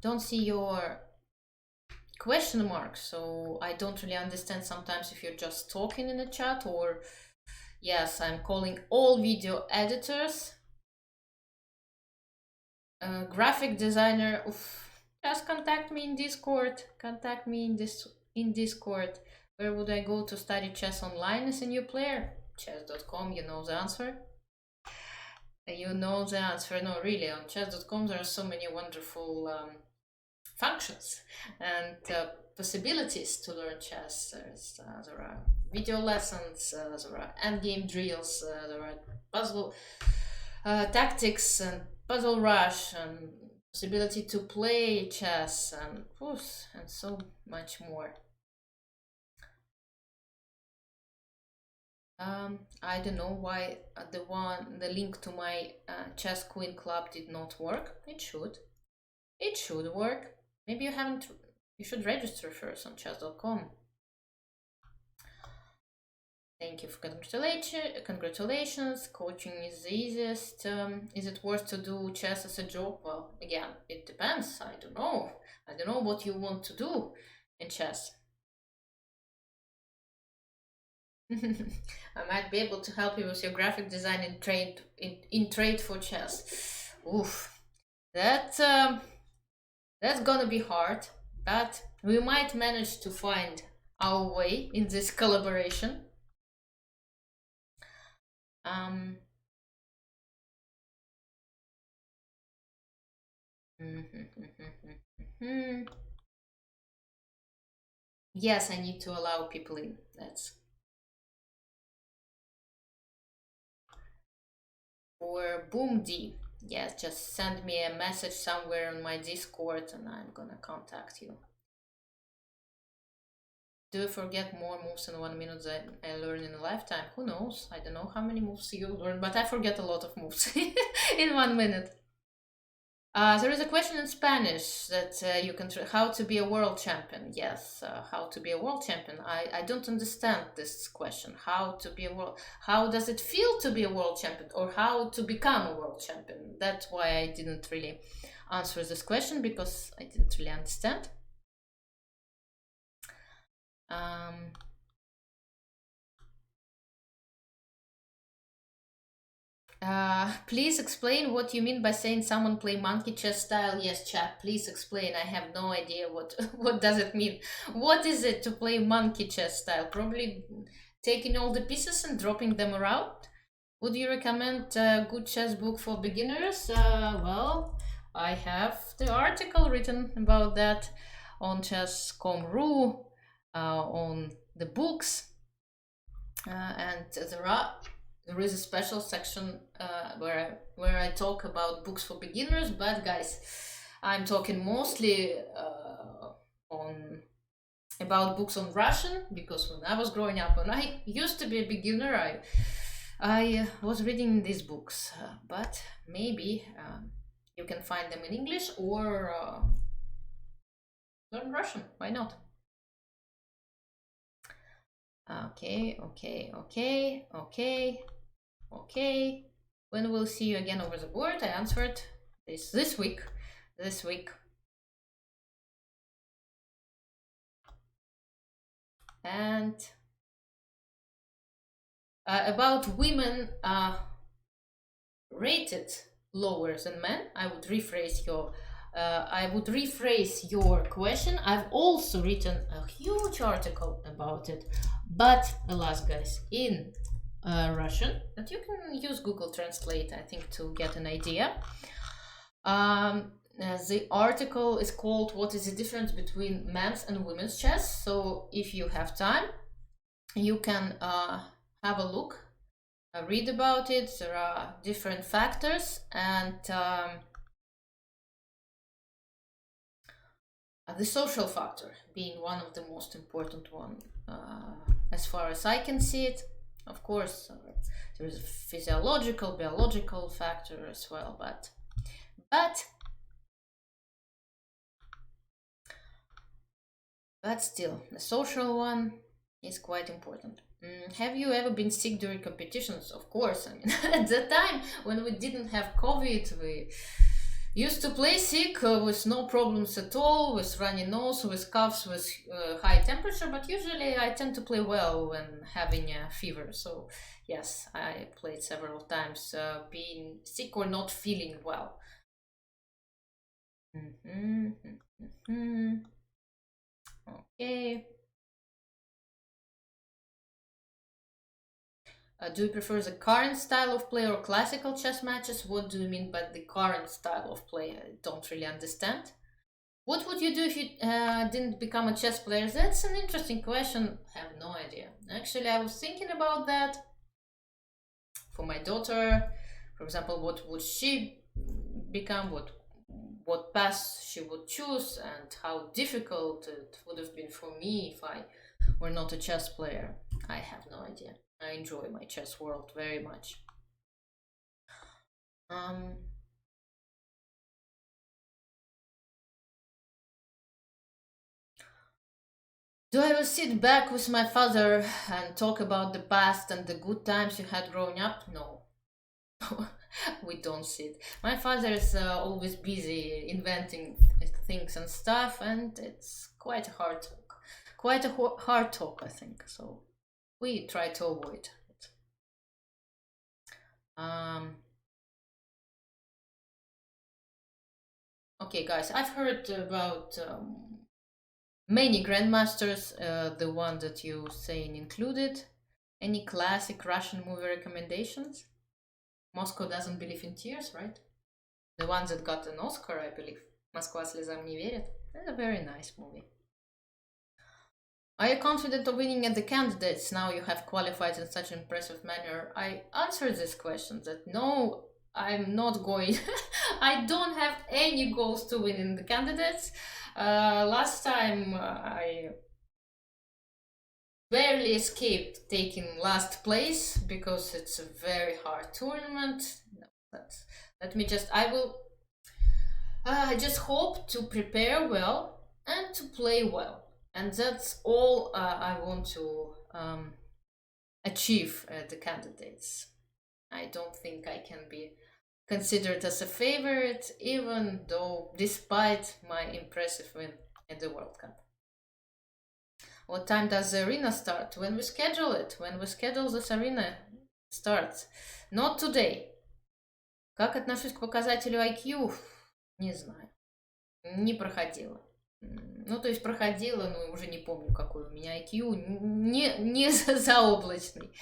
Don't see your question mark, so I don't really understand sometimes if you're just talking in the chat, or yes, I'm calling all video editors. Graphic designer, just contact me in Discord. Contact me in Discord. Where would I go to study chess online as a new player? Chess.com, you know the answer. You know the answer. No, really, on chess.com there are so many wonderful functions and possibilities to learn chess. There are video lessons, there are endgame drills, there are puzzle tactics and puzzle rush and possibility to play chess and so much more. I don't know why the link to my ChessQueen club did not work. It should work. Maybe you haven't. You should register first on chess.com. Thank you for congratulations. Coaching is the easiest. Is it worth to do chess as a job? Well, again, it depends. I don't know. I don't know what you want to do in chess. I might be able to help you with your graphic design in trade for chess. Oof, that's gonna be hard, but we might manage to find our way in this collaboration. Yes, I need to allow people in. That's or Boom D. Yes, just send me a message somewhere on my Discord and I'm gonna contact you. Do you forget more moves in 1 minute than I learn in a lifetime? Who knows? I don't know how many moves you learn, but I forget a lot of moves in 1 minute. There is a question in Spanish that you can how to be a world champion. Yes, how to be a world champion. I don't understand this question. How to be a world? How does it feel to be a world champion, or how to become a world champion? That's why I didn't really answer this question, because I didn't really understand. Please explain what you mean by saying someone play monkey chess style. Yes, chat, please explain. I have no idea what does it mean. What is it to play monkey chess style? Probably taking all the pieces and dropping them around. Would you recommend a good chess book for beginners? Well, I have the article written about that on chess.com.ru, on the books, and there is a special section where I talk about books for beginners. But guys, I'm talking mostly about books on Russian, because when I was growing up, when I used to be a beginner, I was reading these books. But maybe you can find them in English or learn Russian. Why not? Okay. When we'll see you again over the board? I answered this week. And about women rated lower than men, I would rephrase your question. I've also written a huge article about it, but alas, guys, in Russian, that you can use Google Translate, I think, to get an idea. the article is called "What is the difference between men's and women's chess?" So if you have time, you can have a look, read about it. There are different factors, and the social factor being one of the most important one, as far as I can see it. Of course, there is a physiological, biological factor as well, but still, the social one is quite important. Have you ever been sick during competitions? Of course. I mean, at the time when we didn't have COVID, we used to play sick with no problems at all, with runny nose, with coughs, with high temperature, but usually I tend to play well when having a fever. So, yes, I played several times being sick or not feeling well. Okay. Do you prefer the current style of play or classical chess matches? What do you mean by the current style of play? I don't really understand. What would you do if you didn't become a chess player? That's an interesting question. I have no idea. Actually, I was thinking about that for my daughter. For example, what would she become? What path she would choose, and how difficult it would have been for me if I were not a chess player. I have no idea. I enjoy my chess world very much. Um, do I ever sit back with my father and talk about the past and the good times you had growing up? No. We don't sit. My father is always busy inventing things and stuff, and it's quite a hard talk. Quite a hard talk, I think. So we try to avoid it. Okay, guys, I've heard about many grandmasters. The one that you saying included. Any classic Russian movie recommendations? Moscow Doesn't Believe in Tears, right? The one that got an Oscar, I believe. Москва слезам не верит. That's a very nice movie. Are you confident of winning at the candidates now you have qualified in such an impressive manner? I answered this question that no, I'm not going. I don't have any goals to win in the candidates. Last time I barely escaped taking last place because it's a very hard tournament. No, let me just. I just hope to prepare well and to play well, and that's all I want to achieve at the candidates. I don't think I can be considered as a favorite, even though, despite my impressive win at the World Cup. What time does the arena start? When we schedule it. When we schedule this arena starts. Not today. Как отношусь к показателю IQ? Не знаю. Не проходила. Ну, то есть проходила, но уже не помню, какой у меня IQ. Не заоблачный.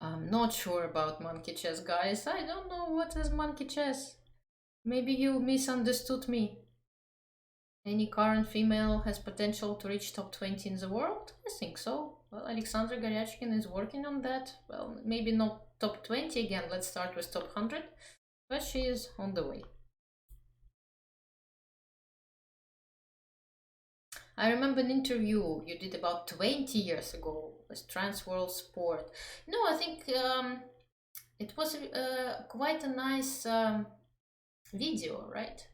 I'm not sure about monkey chess, guys. I don't know what is monkey chess. Maybe you misunderstood me. Any current female has potential to reach top 20 in the world? I think so. Well, Alexandra Goryachkin is working on that. Well, maybe not top 20 again. Let's start with top 100. But she is on the way. I remember an interview you did about 20 years ago with Trans World Sport. No, I think it was quite a nice video, right?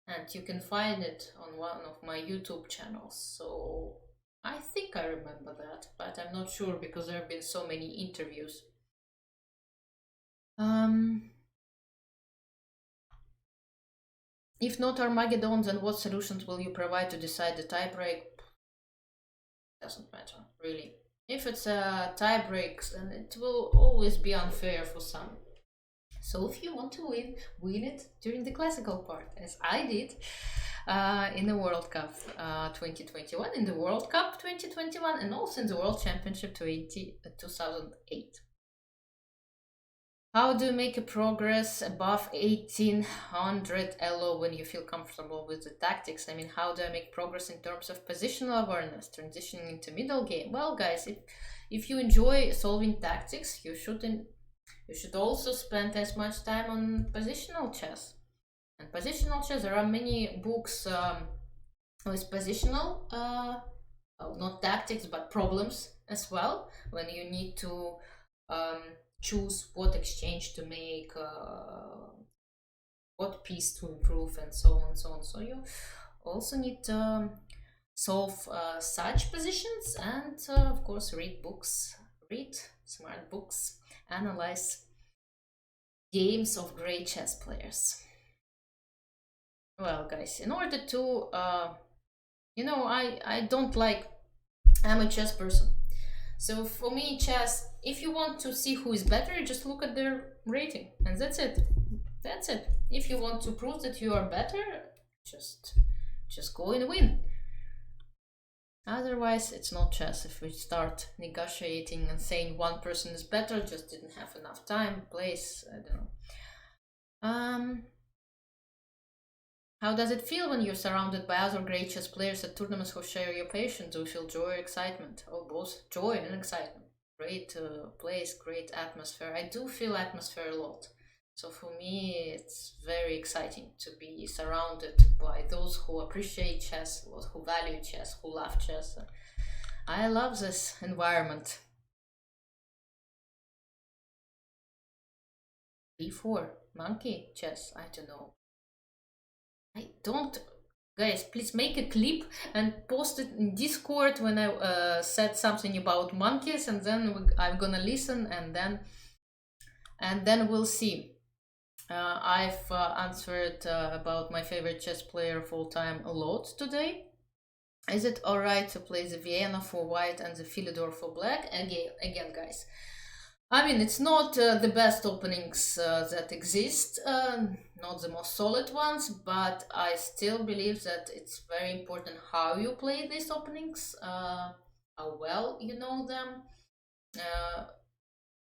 And you can find it on one of my YouTube channels. So I think I remember that, but I'm not sure because there have been so many interviews. If not Armageddon, then what solutions will you provide to decide the tiebreak? Doesn't matter, really. If it's a tiebreak, then it will always be unfair for some. So if you want to win it during the classical part, as I did in the World Cup 2021, in the World Cup 2021, and also in the World Championship 2008. How do you make a progress above 1800 elo when you feel comfortable with the tactics? I mean, how do I make progress in terms of positional awareness, transitioning into middle game? Well, guys, if you enjoy solving tactics, you should also spend as much time on positional chess. And positional chess, there are many books with positional, well, not tactics, but problems as well, when you need to um, choose what exchange to make, what piece to improve, and so on and so on. So you also need to solve such positions and, of course, read books, read smart books, analyze games of great chess players. Well, guys, in order to, I don't like, I'm a chess person. So for me, chess, if you want to see who is better, just look at their rating, and that's it. That's it. If you want to prove that you are better, just go and win. Otherwise, it's not chess. If we start negotiating and saying one person is better, just didn't have enough time, place, I don't know. How does it feel when you're surrounded by other great chess players at tournaments who share your passion? Do you feel joy or excitement? Oh, both joy and excitement. Great place, great atmosphere. I do feel atmosphere a lot. So for me, it's very exciting to be surrounded by those who appreciate chess, who value chess, who love chess. I love this environment. B4, monkey chess, I don't know. I don't. Guys, please make a clip and post it in Discord when I said something about monkeys, and then I'm gonna listen, and then we'll see. I've answered about my favorite chess player of all time a lot today. Is it alright to play the Vienna for white and the Philidor for black? Again, guys. I mean, it's not the best openings that exist, not the most solid ones, but I still believe that it's very important how you play these openings, how well you know them.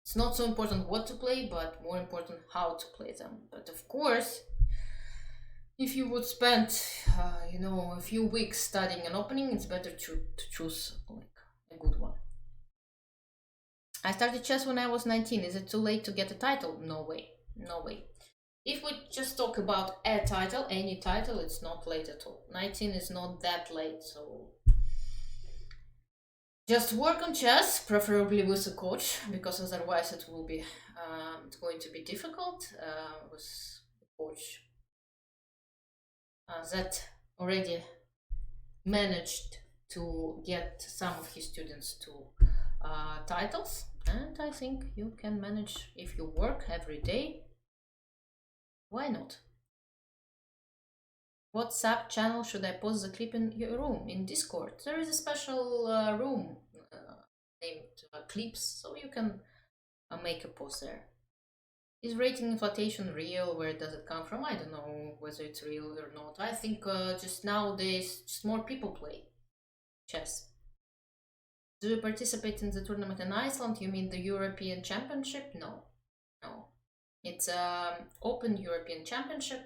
It's not so important what to play, but more important how to play them. But of course, if you would spend, a few weeks studying an opening, it's better to choose like a good one. I started chess when I was 19. Is it too late to get a title? No way. No way. If we just talk about a title, any title, it's not late at all. 19 is not that late, so just work on chess, preferably with a coach, because otherwise it will be it's going to be difficult with a coach that already managed to get some of his students to titles, and I think you can manage if you work every day. Why not? What sub channel should I post the clip in your room? In Discord. There is a special room named clips, so you can make a post there. Is rating inflation real? Where does it come from? I don't know whether it's real or not. I think just nowadays, just more people play chess. Do you participate in the tournament in Iceland? You mean the European Championship? No. It's Open European Championship.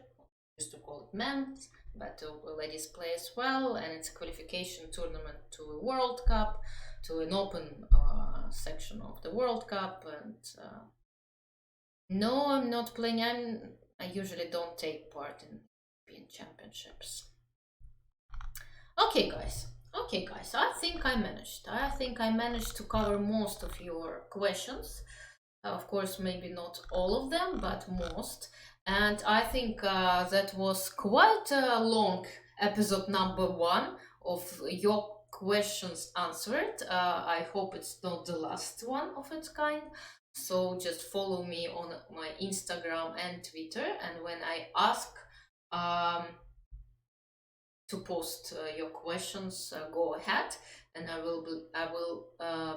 Used to call it men's, but ladies play as well, and it's a qualification tournament to a World Cup, to an open section of the World Cup. And no, I'm not playing. I usually don't take part in European Championships. Okay, guys. I think I managed to cover most of your questions. Of course, maybe not all of them, but most. And I think that was quite a long episode number 1 of your questions answered. I hope it's not the last one of its kind. So just follow me on my Instagram and Twitter. And when I ask to post your questions, go ahead, and I will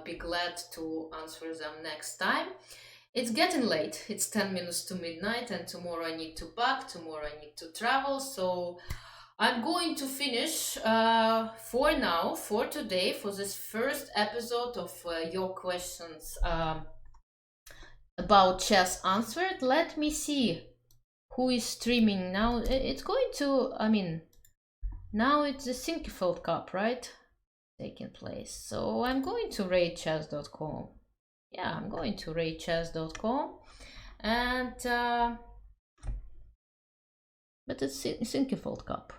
be glad to answer them next time. It's getting late. It's 10 minutes to midnight, and tomorrow I need to pack. Tomorrow I need to travel. So I'm going to finish for now, for today, for this first episode of your questions about chess answered. Let me see who is streaming now. It's going to, I mean, now it's the Sinquefield Cup, right? Taking place. So I'm going to raidchess.com. Yeah, I'm going to raidchess.com. And, but it's Sinquefield Cup.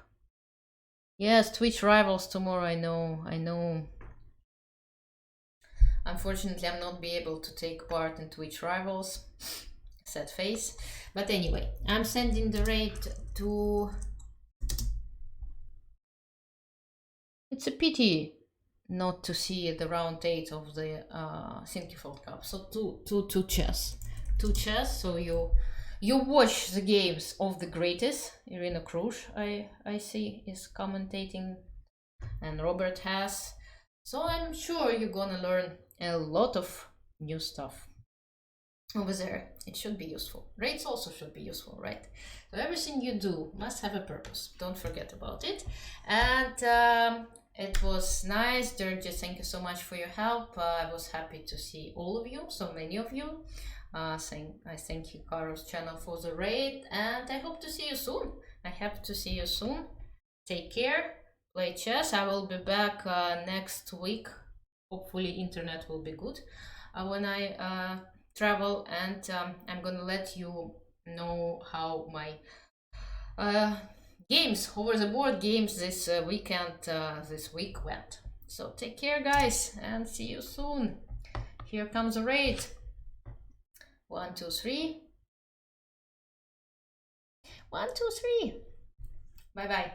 Yes, Twitch rivals tomorrow, I know. Unfortunately, I'm not be able to take part in Twitch rivals. Sad face. But anyway, I'm sending the raid to... It's a pity not to see the round 8 of the Sinquefield Cup. So two chess. Two chess, so you watch the games of the greatest. Irina Krush, I see, is commentating, and Robert has. So I'm sure you're gonna learn a lot of new stuff over there. It should be useful. Raids also should be useful, right? So everything you do must have a purpose. Don't forget about it. And it was nice, Georgia. Thank you so much for your help. I was happy to see all of you, so many of you. I thank you, Karo's channel, for the raid, and I hope to see you soon. I hope to see you soon. Take care. Play chess. I will be back next week. Hopefully, internet will be good when I travel, and I'm gonna let you know how my games, over the board games this this week went. So take care, guys, and see you soon. Here comes a raid. 1, 2, 3. 1, 2, 3. Bye bye.